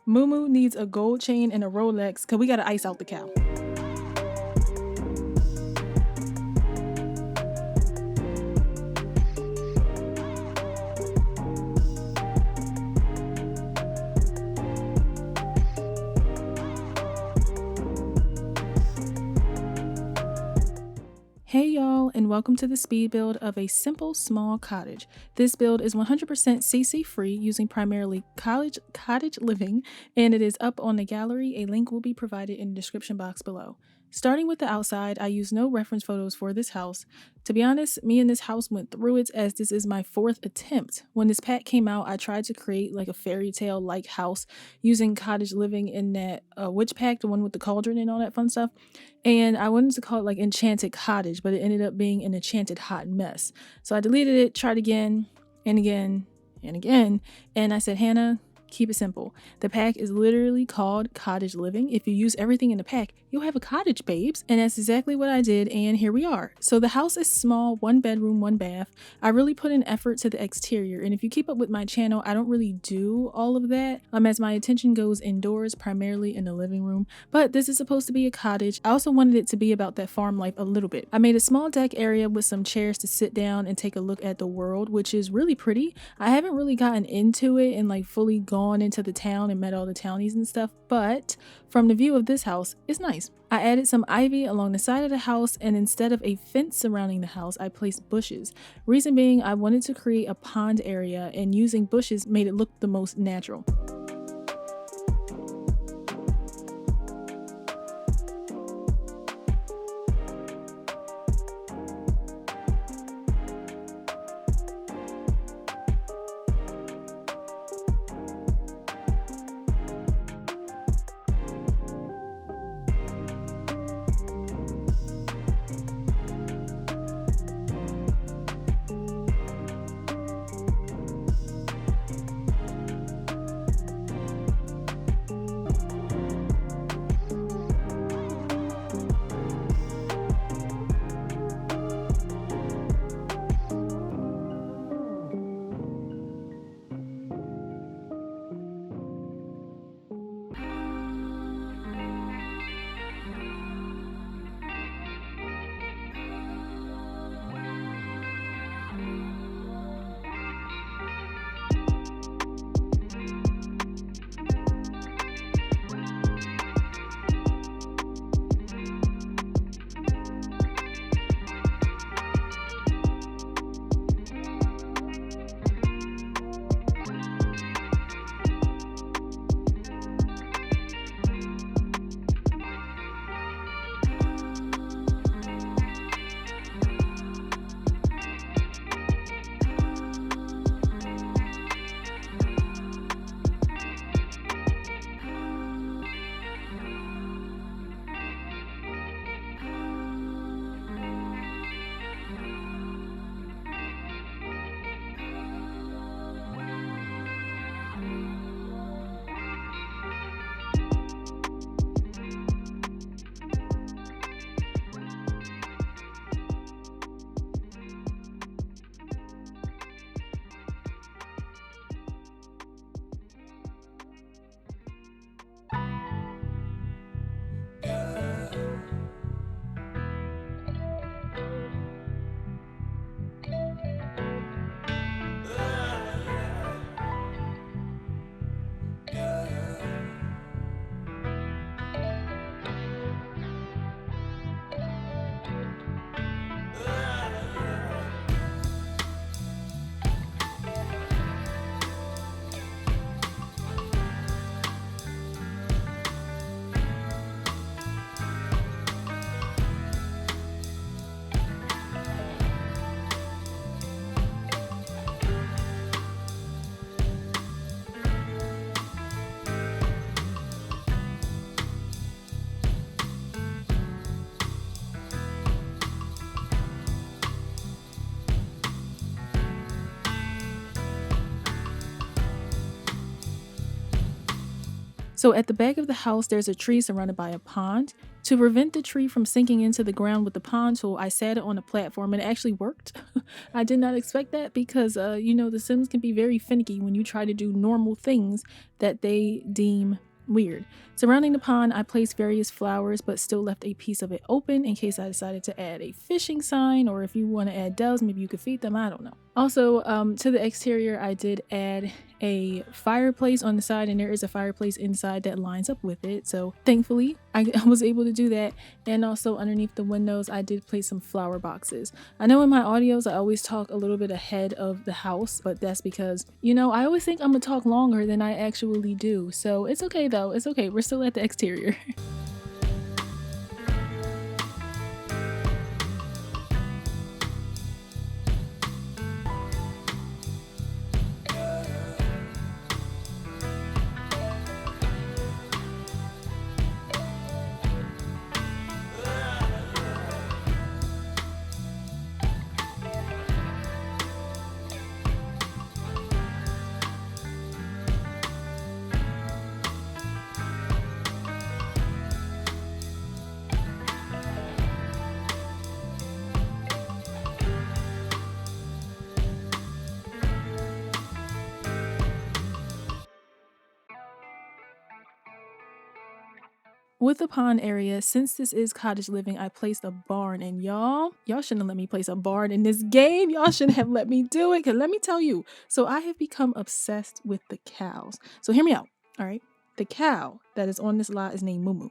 Moo needs a gold chain and a Rolex because we got to ice out the cow. Hey y'all, and welcome to the speed build of a simple small cottage. This build is 100% CC free using primarily cottage living, and it is up on the gallery. A link will be provided in the description box below. Starting with the outside, I use no reference photos for this house. To be honest, me and this house went through it as this is my 4th attempt. When this pack came out, I tried to create like a fairy tale like house using cottage living in that witch pack, the one with the cauldron and all that fun stuff. And I wanted to call it like Enchanted Cottage, but it ended up being an Enchanted Hot Mess. So I deleted it, tried again and again and again. And I said, Hannah, keep it simple. The pack is literally called Cottage Living. If you use everything in the pack, you'll have a cottage, babes. And that's exactly what I did, and here we are. So the house is small, 1 bedroom, 1 bath. I really put an effort to the exterior, and if you keep up with my channel, I don't really do all of that, as my attention goes indoors, primarily in the living room. But this is supposed to be a cottage. I also wanted it to be about that farm life a little bit. I made a small deck area with some chairs to sit down and take a look at the world, which is really pretty. I haven't really gotten into it and like fully gone into the town and met all the townies and stuff, but from the view of this house, it's nice. I added some ivy along the side of the house, and instead of a fence surrounding the house, I placed bushes. Reason being, I wanted to create a pond area, and using bushes made it look the most natural. So at the back of the house, there's a tree surrounded by a pond. To prevent the tree from sinking into the ground with the pond tool, I sat it on a platform and it actually worked. I did not expect that because, the Sims can be very finicky when you try to do normal things that they deem weird. Surrounding the pond, I placed various flowers but still left a piece of it open in case I decided to add a fishing sign, or if you want to add doves, maybe you could feed them, I don't know. Also, to the exterior, I did add a fireplace on the side, and there is a fireplace inside that lines up with it. So thankfully, I was able to do that. And also underneath the windows, I did place some flower boxes. I know in my audios, I always talk a little bit ahead of the house, but that's because, I always think I'm gonna talk longer than I actually do. So it's okay though. It's okay. We're still at the exterior. With the pond area, since this is cottage living, I placed a barn, and y'all shouldn't have let me place a barn in this game. Y'all shouldn't have let me do it, because let me tell you. So I have become obsessed with the cows. So hear me out, all right? The cow that is on this lot is named Moo.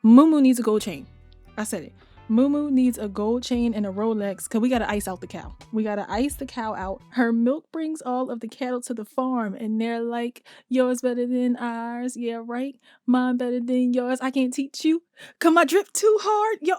Moo needs a gold chain. I said it. Moo needs a gold chain and a Rolex because we got to ice out the cow. We got to ice the cow out. Her milk brings all of the cattle to the farm, and they're like, yours better than ours. Yeah, right? Mine better than yours. I can't teach you. Come I drip too hard. Yo,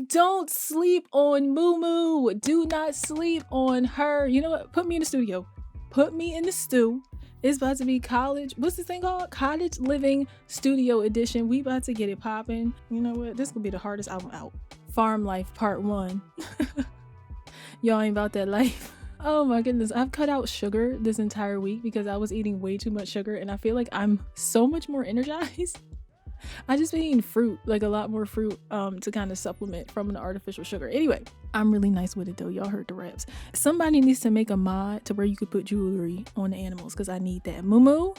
don't sleep on Moo. Do not sleep on her. You know what? Put me in the studio. Put me in the stew. It's about to be college. What's this thing called? Cottage Living Studio Edition. We about to get it popping. You know what? This will be the hardest album out. Farm Life Part 1. Y'all ain't about that life. Oh my goodness. I've cut out sugar this entire week because I was eating way too much sugar, and I feel like I'm so much more energized. I just been eating fruit, like a lot more fruit, to kind of supplement from an artificial sugar. Anyway, I'm really nice with it though. Y'all heard the raps. Somebody needs to make a mod to where you could put jewelry on the animals because I need that. Moo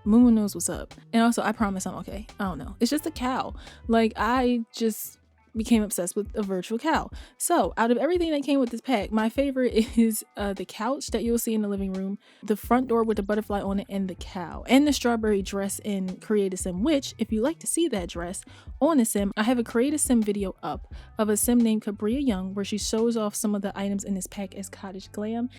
knows what's up. And also, I promise I'm okay. I don't know. It's just a cow. Like, I just became obsessed with a virtual cow. So out of everything that came with this pack, my favorite is the couch that you'll see in the living room, the front door with the butterfly on it, and the cow, and the strawberry dress in Create a Sim, which if you like to see that dress on a sim, I have a Create a Sim video up of a sim named Cabria Young where she shows off some of the items in this pack as cottage glam.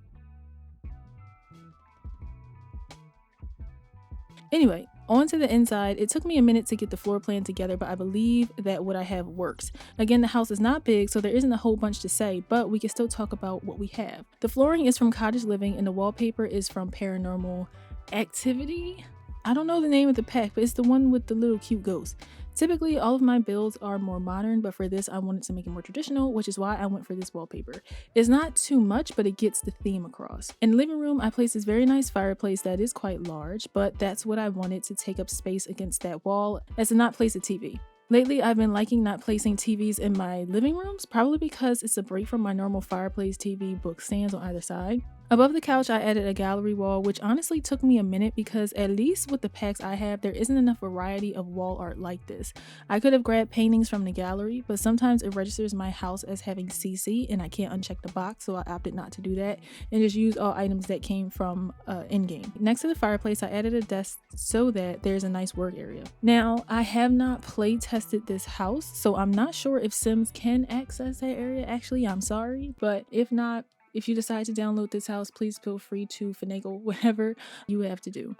Anyway, on to the inside. It took me a minute to get the floor plan together, but I believe that what I have works. Again, the house is not big, so there isn't a whole bunch to say, but we can still talk about what we have. The flooring is from Cottage Living, and the wallpaper is from Paranormal Activity. I don't know the name of the pack, but it's the one with the little cute ghost. Typically, all of my builds are more modern, but for this, I wanted to make it more traditional, which is why I went for this wallpaper. It's not too much, but it gets the theme across. In the living room, I placed this very nice fireplace that is quite large, but that's what I wanted to take up space against that wall as to not place a TV. Lately, I've been liking not placing TVs in my living rooms, probably because it's a break from my normal fireplace TV book stands on either side. Above the couch, I added a gallery wall, which honestly took me a minute because at least with the packs I have, there isn't enough variety of wall art like this. I could have grabbed paintings from the gallery, but sometimes it registers my house as having CC and I can't uncheck the box, so I opted not to do that and just use all items that came from in-game. Next to the fireplace, I added a desk so that there's a nice work area. Now, I have not play tested this house, so I'm not sure if Sims can access that area. Actually, I'm sorry, but if not, if you decide to download this house, please feel free to finagle whatever you have to do.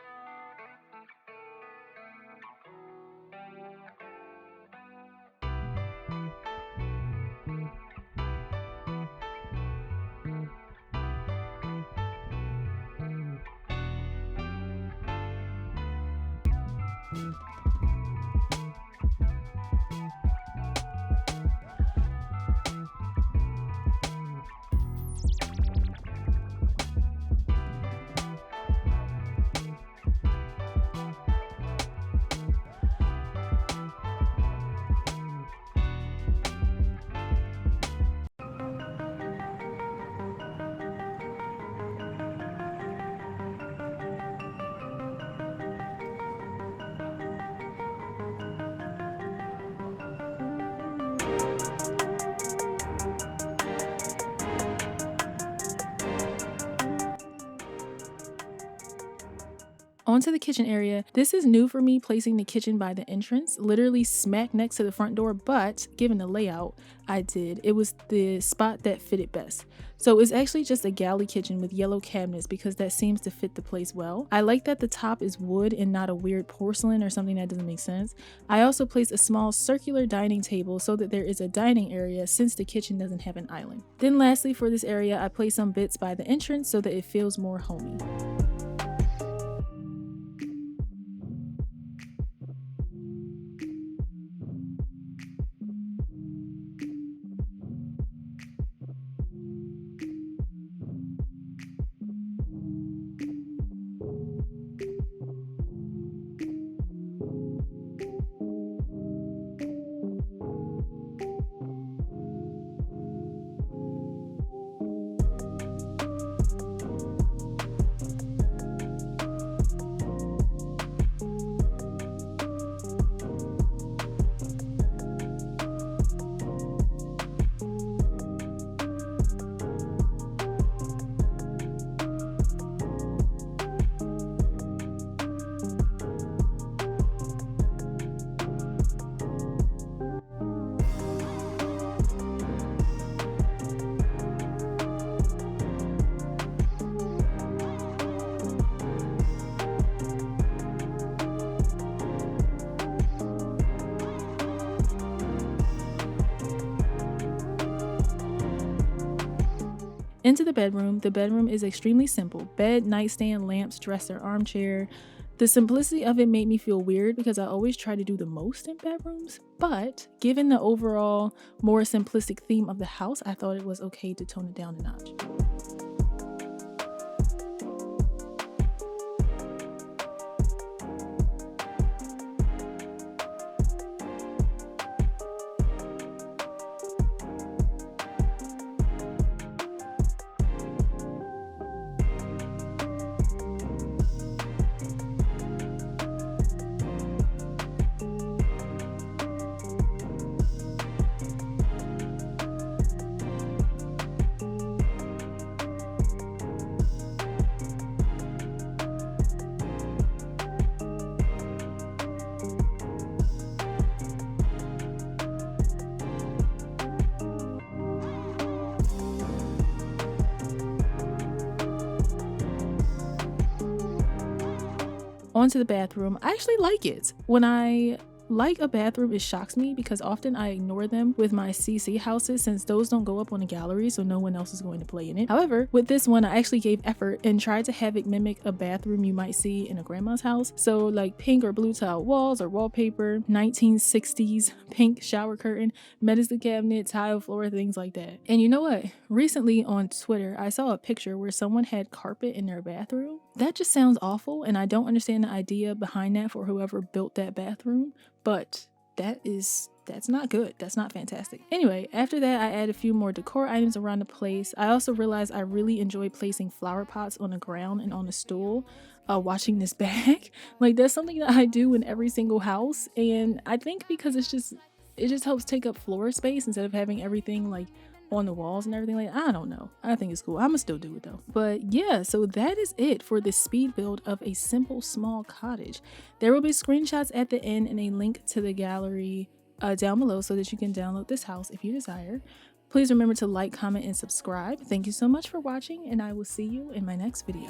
Onto the kitchen area. This is new for me, placing the kitchen by the entrance, literally smack next to the front door, but given the layout I did, it was the spot that fitted best. So it's actually just a galley kitchen with yellow cabinets because that seems to fit the place well. I like that the top is wood and not a weird porcelain or something that doesn't make sense. I also placed a small circular dining table so that there is a dining area since the kitchen doesn't have an island. Then lastly, for this area, I placed some bits by the entrance so that it feels more homey. Into the bedroom. The bedroom is extremely simple. Bed, nightstand, lamps, dresser, armchair. The simplicity of it made me feel weird because I always try to do the most in bedrooms, but given the overall more simplistic theme of the house, I thought it was okay to tone it down a notch. Onto the bathroom. I actually like it. When I like a bathroom, it shocks me because often I ignore them with my CC houses since those don't go up on a gallery, so no one else is going to play in it. However, with this one, I actually gave effort and tried to have it mimic a bathroom you might see in a grandma's house. So like pink or blue tile walls or wallpaper, 1960s pink shower curtain, medicine cabinet, tile floor, things like that. And you know what? Recently on Twitter, I saw a picture where someone had carpet in their bathroom. That just sounds awful, and I don't understand the idea behind that for whoever built that bathroom, but that's not good. That's not fantastic. Anyway, after that, I added a few more decor items around the place. I also realized I really enjoy placing flower pots on the ground and on a stool, watching this bag. Like, that's something that I do in every single house, and I think because it just helps take up floor space instead of having everything like on the walls and everything. Like, I don't know, I think it's cool. I'ma still do it though. But yeah, so that is it for the speed build of a simple small cottage. There will be screenshots at the end and a link to the gallery down below so that you can download this house if you desire. Please remember to like, comment, and subscribe. Thank you so much for watching, and I will see you in my next video.